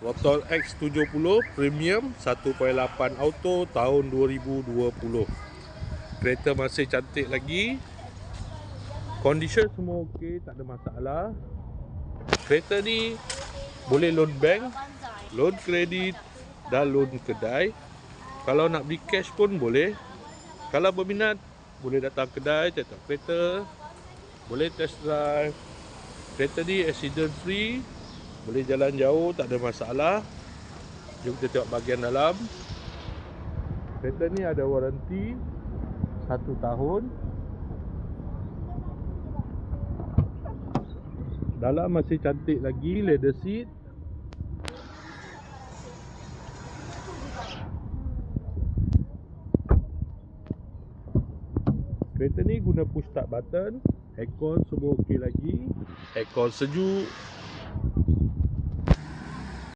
Motor X70 Premium 1.8 Auto tahun 2020. Kereta masih cantik lagi. Condition semua okey, tak ada masalah. Kereta ni boleh loan bank, loan kredit dan loan kedai. Kalau nak beli cash pun boleh. Kalau berminat, boleh datang kedai, cetak kereta, boleh test drive. Kereta ni accident free, boleh jalan jauh, tak ada masalah. Jom kita tengok bahagian dalam. Kereta ni ada waranti 1 tahun. Dalam masih cantik lagi, leather seat. Kereta ni guna push start button. Aircon semua okey lagi. Aircon sejuk.